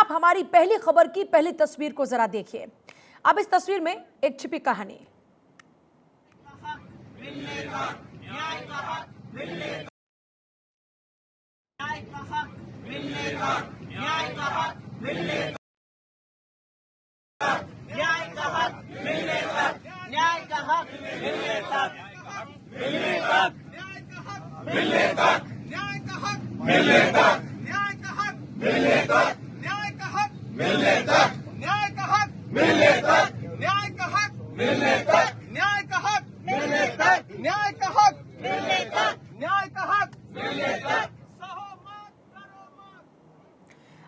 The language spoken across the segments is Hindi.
आप हमारी पहली खबर की पहली तस्वीर को जरा देखिए। अब इस तस्वीर में एक छिपी कहानी।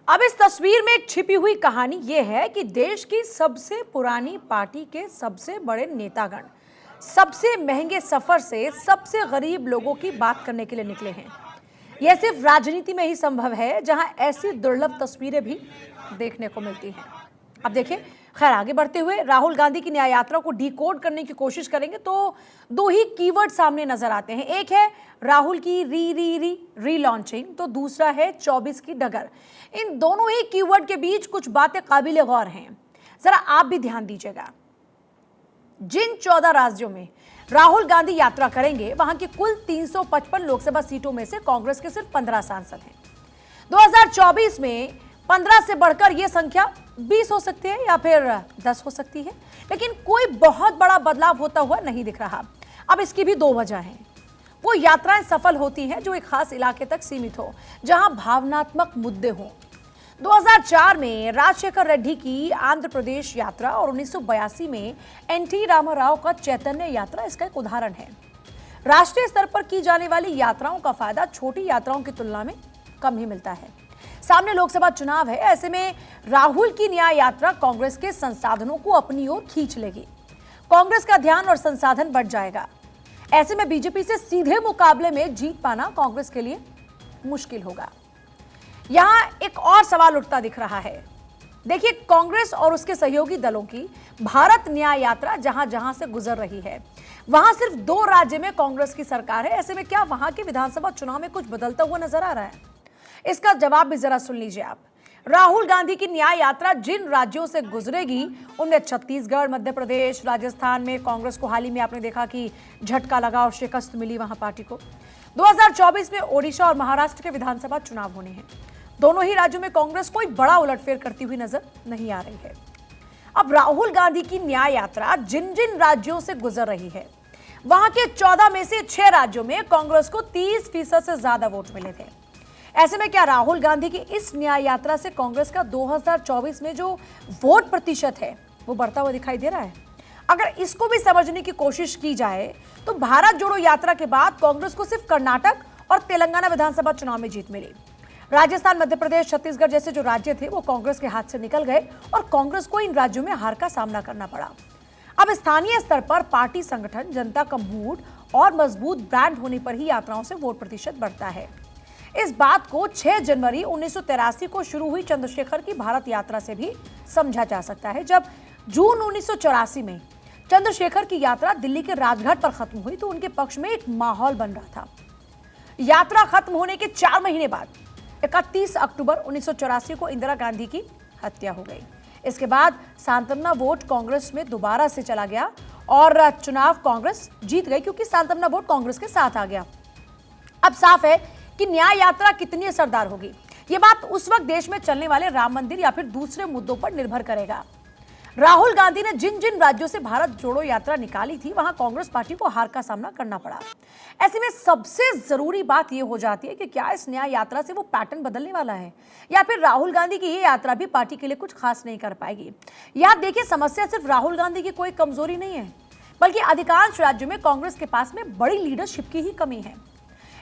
अब इस तस्वीर में एक छिपी हुई कहानी यह है कि देश की सबसे पुरानी पार्टी के सबसे बड़े नेतागण सबसे महंगे सफर से सबसे गरीब लोगों की बात करने के लिए निकले हैं। यह सिर्फ राजनीति में ही संभव है जहां ऐसी दुर्लभ तस्वीरें भी देखने को मिलती हैं। अब देखिए, खैर आगे बढ़ते हुए राहुल गांधी की न्याय यात्रा को डिकोड करने की कोशिश करेंगे तो दो ही कीवर्ड सामने नजर आते हैं। एक है राहुल की री लॉन्चिंग, तो दूसरा है 24 की डगर। इन दोनों ही कीवर्ड के बीच कुछ बातें काबिले गौर हैं, जरा आप भी ध्यान दीजिएगा। जिन 14 राज्यों में राहुल गांधी यात्रा करेंगे वहां की कुल 355 लोकसभा सीटों में से कांग्रेस के सिर्फ 15 सांसद हैं। 2024 में 15 से बढ़कर यह संख्या 20 हो सकती है या फिर 10 हो सकती है, लेकिन कोई बहुत बड़ा बदलाव होता हुआ नहीं दिख रहा। अब इसकी भी दो वजह हैं। वो यात्राएं सफल होती हैं जो एक खास इलाके तक सीमित हो, जहां भावनात्मक मुद्दे हों। 2004 में राजशेखर रेड्डी की आंध्र प्रदेश यात्रा और 1982 में एनटी रामाराव का चैतन्य यात्रा इसका एक उदाहरण है। राष्ट्रीय स्तर पर की जाने वाली यात्राओं का फायदा छोटी यात्राओं की तुलना में कम ही मिलता है। सामने लोकसभा चुनाव है, ऐसे में राहुल की न्याय यात्रा कांग्रेस के संसाधनों को अपनी ओर खींच लेगी। कांग्रेस का ध्यान और संसाधन बढ़ जाएगा। ऐसे में बीजेपी से सीधे मुकाबले में जीत पाना कांग्रेस के लिए मुश्किल होगा। यहां एक और सवाल उठता दिख रहा है। देखिए, कांग्रेस और उसके सहयोगी दलों की भारत न्याय यात्रा जहां जहां से गुजर रही है, वहां सिर्फ 2 राज्य में कांग्रेस की सरकार है। ऐसे में क्या वहां के विधानसभा चुनाव में कुछ बदलता हुआ नजर आ रहा है? इसका जवाब भी जरा सुन लीजिए आप। राहुल गांधी की न्याय यात्रा जिन राज्यों से गुजरेगी उनमें छत्तीसगढ़, मध्य प्रदेश, राजस्थान में कांग्रेस को हाल ही में आपने देखा कि झटका लगा और शिकस्त मिली वहां पार्टी को। 2024 में ओडिशा और महाराष्ट्र के विधानसभा चुनाव होने हैं। दोनों ही राज्यों में कांग्रेस कोई बड़ा उलटफेर करती हुई नजर नहीं आ रही है। अब राहुल गांधी की न्याय यात्रा जिन जिन राज्यों से गुजर रही है, वहां के 14 में से 6 राज्यों में कांग्रेस को 30% से ज्यादा वोट मिले थे। ऐसे में क्या राहुल गांधी की इस न्याय यात्रा से कांग्रेस का 2024 में जो वोट प्रतिशत है वो बढ़ता हुआ दिखाई दे रहा है? अगर इसको भी समझने की कोशिश की जाए तो भारत जोड़ो यात्रा के बाद कांग्रेस को सिर्फ कर्नाटक और तेलंगाना विधानसभा चुनाव में जीत मिली। राजस्थान, मध्य प्रदेश, छत्तीसगढ़ जैसे जो राज्य थे वो कांग्रेस के हाथ से निकल गए और कांग्रेस को इन राज्यों में हार का सामना करना पड़ा। अब स्थानीय स्तर पर पार्टी संगठन, जनता का मूड और मजबूत ब्रांड होने पर ही यात्राओं से वोट प्रतिशत बढ़ता है। इस बात को 6 जनवरी 1983 को शुरू हुई चंद्रशेखर की भारत यात्रा से भी समझा जा सकता है। जब जून 1984 में चंद्रशेखर की यात्रा दिल्ली के राजघाट पर खत्म हुई तो उनके पक्ष में एक माहौल बन रहा था। यात्रा खत्म होने के 4 महीने बाद 31 अक्टूबर 1984 को इंदिरा गांधी की हत्या हो गई। इसके बाद सांत्वना वोट कांग्रेस में दोबारा से चला गया और चुनाव कांग्रेस जीत गई क्योंकि सांत्वना वोट कांग्रेस के साथ आ गया। अब साफ है कि न्याय यात्रा कितनी असरदार होगी, यह बात उस वक्त देश में चलने वाले राम मंदिर या फिर दूसरे मुद्दों पर निर्भर करेगा। राहुल गांधी ने जिन जिन राज्यों से भारत जोड़ो यात्रा निकाली थी वहां कांग्रेस पार्टी को हार का सामना करना पड़ा। ऐसे में सबसे जरूरी बात यह हो जाती है कि क्या इस न्याय यात्रा से वो पैटर्न बदलने वाला है या फिर राहुल गांधी की ये यात्रा भी पार्टी के लिए कुछ खास नहीं कर पाएगी। याद देखिए, समस्या सिर्फ राहुल गांधी की कोई कमजोरी नहीं है, बल्कि अधिकांश राज्यों में कांग्रेस के पास में बड़ी लीडरशिप की ही कमी है।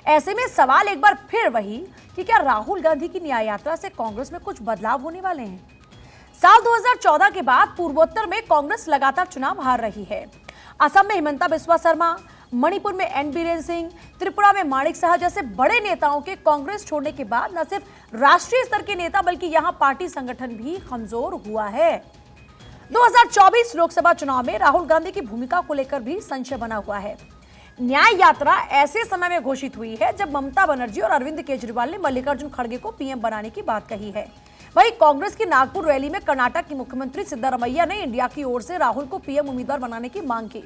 ऐसे में सवाल एक बार फिर वही कि क्या राहुल गांधी की न्याय यात्रा से कांग्रेस में कुछ बदलाव होने वाले हैं? साल 2014 के बाद पूर्वोत्तर में कांग्रेस लगातार चुनाव हार रही है। असम में हिमंता बिस्वा शर्मा, मणिपुर में एन बीरेन सिंह, त्रिपुरा में माणिक साहा जैसे बड़े नेताओं के कांग्रेस छोड़ने के बाद न सिर्फ राष्ट्रीय स्तर के नेता बल्कि यहां पार्टी संगठन भी कमजोर हुआ है। 2024 लोकसभा चुनाव में राहुल गांधी की भूमिका को लेकर भी संशय बना हुआ है। न्याय यात्रा ऐसे समय में घोषित हुई है जब ममता बनर्जी और अरविंद केजरीवाल ने मल्लिकार्जुन खड़गे को पीएम बनाने की बात कही है। वहीं कांग्रेस की नागपुर रैली में कर्नाटक की मुख्यमंत्री सिद्धारमैया ने इंडिया की ओर से राहुल को पीएम उम्मीदवार बनाने की मांग की।